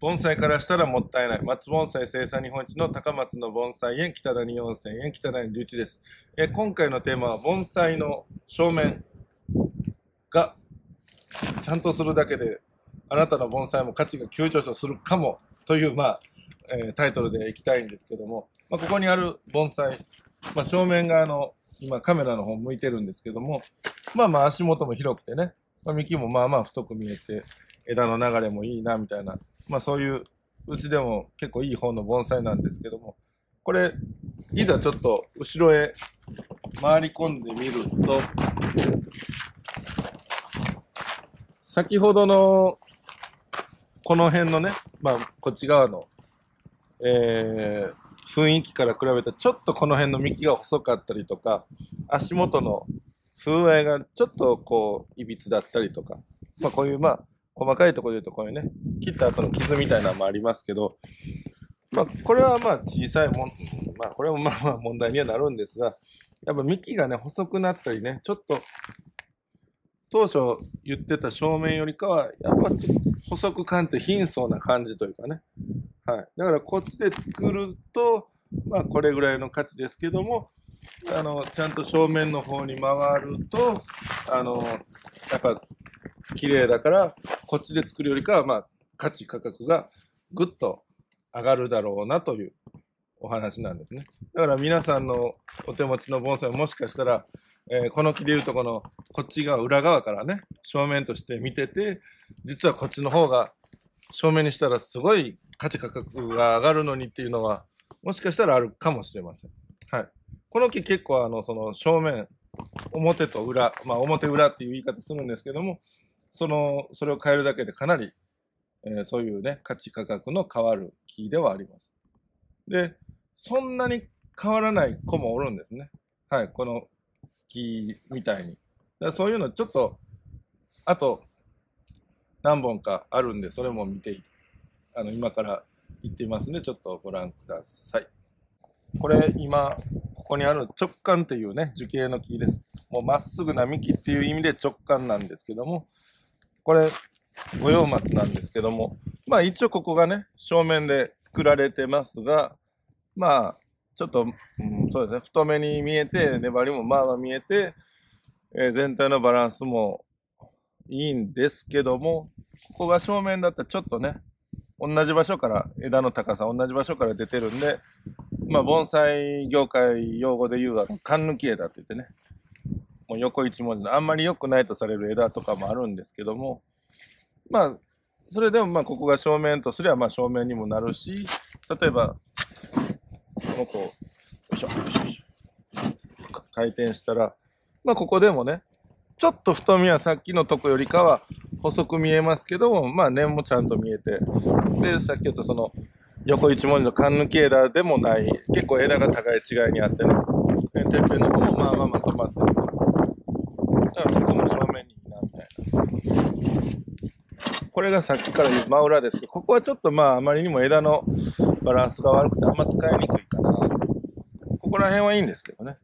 盆栽からしたらもったいない。松盆栽生産日本一の高松の盆栽園北谷温泉園北谷隆一です。今回のテーマは盆栽の正面がちゃんとするだけであなたの盆栽も価値が急上昇するかもという、タイトルでいきたいんですけども、ここにある盆栽、正面側の今カメラの方向いてるんですけども、足元も広くてね、幹も太く見えて枝の流れもいいなみたいな、そういううちでも結構いい方の盆栽なんですけども、これいざちょっと後ろへ回り込んでみると、先ほどのこの辺のね、こっち側の、雰囲気から比べたらちょっとこの辺の幹が細かったりとか、足元の風合いがちょっとこういびつだったりとか、こういう細かいところで言うとこういうね、切った後の傷みたいなのもありますけど、これは小さいもん、これも問題にはなるんですが、やっぱ幹がね細くなったりね、ちょっと当初言ってた正面よりかはやっぱちょっと細く感じて貧相な感じというかね、はい、だからこっちで作るとこれぐらいの価値ですけども、ちゃんと正面の方に回るとやっぱ綺麗だからこっちで作るよりかは価値価格がぐっと上がるだろうなというお話なんですね。だから皆さんのお手持ちの盆栽ももしかしたら、この木でいうとこっち側裏側からね正面として見てて、実はこっちの方が正面にしたらすごい価値価格が上がるのにっていうのはもしかしたらあるかもしれません。はい、この木結構その正面表と裏、表裏っていう言い方するんですけども、それを変えるだけでかなり、そういうね価値価格の変わる木ではあります。でそんなに変わらない子もおるんですね。はい、この木みたいに。だからそういうのちょっとあと何本かあるんで、それも見て今から言ってみますんで、ちょっとご覧ください。これ今ここにある直管っていうね樹形の木です。もうまっすぐな幹っていう意味で直管なんですけども、これ五葉松なんですけども、一応ここがね正面で作られてますが、ちょっと、そうですね、太めに見えて粘りも見えて、全体のバランスもいいんですけども、ここが正面だったらちょっとね同じ場所から枝の高さ同じ場所から出てるんで、盆栽業界用語で言う勘抜き枝って言ってね、もう横一文字のあんまり良くないとされる枝とかもあるんですけども、それでもここが正面とすれば正面にもなるし、例えばこの子よいしょよいしょよいしょ回転したら、ここでもねちょっと太みはさっきのとこよりかは細く見えますけども、念もちゃんと見えて、でさっき言ったその横一文字の勘抜き枝でもない、結構枝が高い違いにあってね、てっぺんの方もまとまってる。だからここも正面にいいなみたいな。これがさっきから言う真裏ですけど、ここはちょっとあまりにも枝のバランスが悪くてあんま使いにくいかな。ここら辺はいいんですけどね。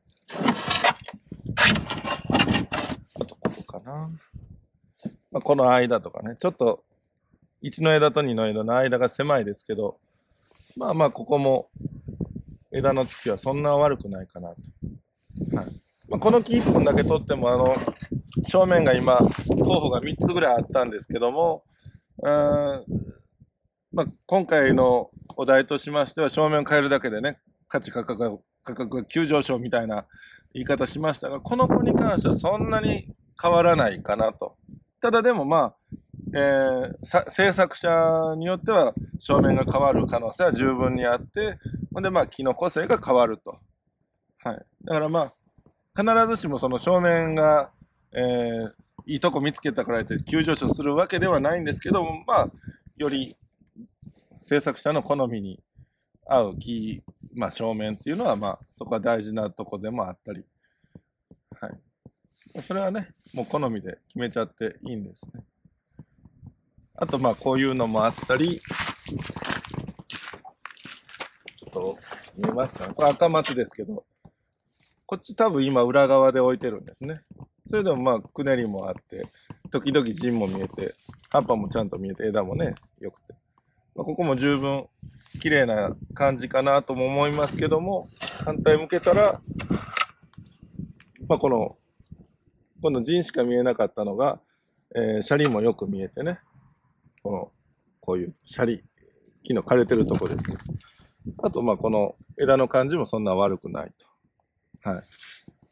あとここかな。この間とかね、ちょっと1の枝と2の枝の間が狭いですけど、ここも枝の付きはそんな悪くないかなと。はい、この木1本だけ取っても正面が今候補が3つぐらいあったんですけども、今回のお題としましては正面を変えるだけでね価値価格が急上昇みたいな言い方しましたが、この子に関してはそんなに変わらないかなと。ただでも制作者によっては正面が変わる可能性は十分にあって、で木の個性が変わると。はい、だから必ずしもその正面が、いいとこ見つけたからって急上昇するわけではないんですけども、より制作者の好みに合う木、正面っていうのはそこは大事なとこでもあったり、はい、それはねもう好みで決めちゃっていいんですね。あとこういうのもあったり、ちょっと見えますかね、これ赤松ですけど、こっち多分今裏側で置いてるんですね。それでもくねりもあって時々陣も見えて葉っぱもちゃんと見えて枝もねよくて、まあ、ここも十分綺麗な感じかなとも思いますけども、反対向けたら、まあ、この陣しか見えなかったのが、シャリもよく見えてね、こういうシャリ、木の枯れてるとこですけど、あと、まあ、この枝の感じもそんな悪くないと。はい。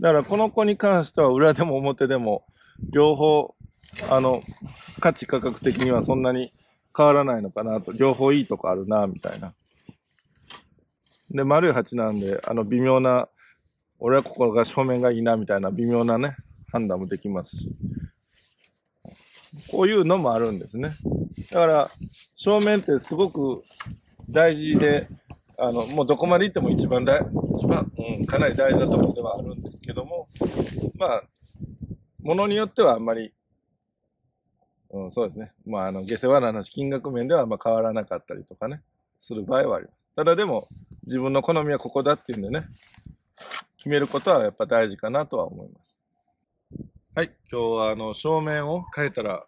だから、この子に関しては、裏でも表でも、両方、価値価格的にはそんなに変わらないのかなと、両方いいとこあるな、みたいな。で、丸い鉢なんで、微妙な、俺はここが正面がいいな、みたいな微妙なね、判断もできますし。こういうのもあるんですね。だから、正面ってすごく大事で、もうどこまで行っても一番、かなり大事なところではあるんですけども、まあ、ものによってはあんまり、そうですね。まあ、下世話な話、金額面ではまあ変わらなかったりとかね、する場合はあります。ただでも、自分の好みはここだっていうんでね、決めることはやっぱ大事かなとは思います。はい、今日は正面を変えたら、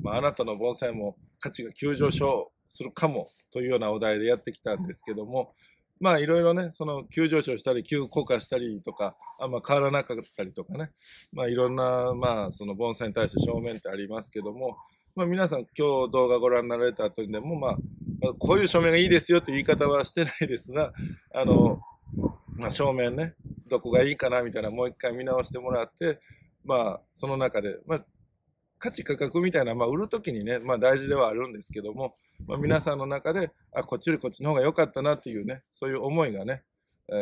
まあ、あなたの盆栽も価値が急上昇するかもというようなお題でやってきたんですけども、まあいろいろね、その急上昇したり、急降下したりとか、あんま変わらなかったりとかね、まあいろんな、まあその盆栽に対して正面ってありますけども、まあ皆さん今日動画ご覧になられた後にでも、まあ、こういう正面がいいですよという言い方はしてないですが、まあ正面ね、どこがいいかなみたいなもう一回見直してもらって、まあその中で、まあ価値価格みたいな、まあ、売るときにね、まあ、大事ではあるんですけども、まあ、皆さんの中で、あ、こっちよりこっちの方が良かったなっていうね、そういう思いがね、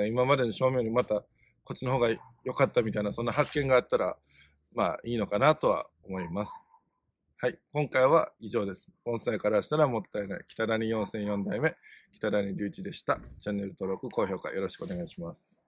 今までの正面よりまたこっちの方が良かったみたいな、そんな発見があったら、まあ、いいのかなとは思います。はい、今回は以上です。盆栽からしたらもったいない。北谷4004代目、北谷隆一でした。チャンネル登録、高評価よろしくお願いします。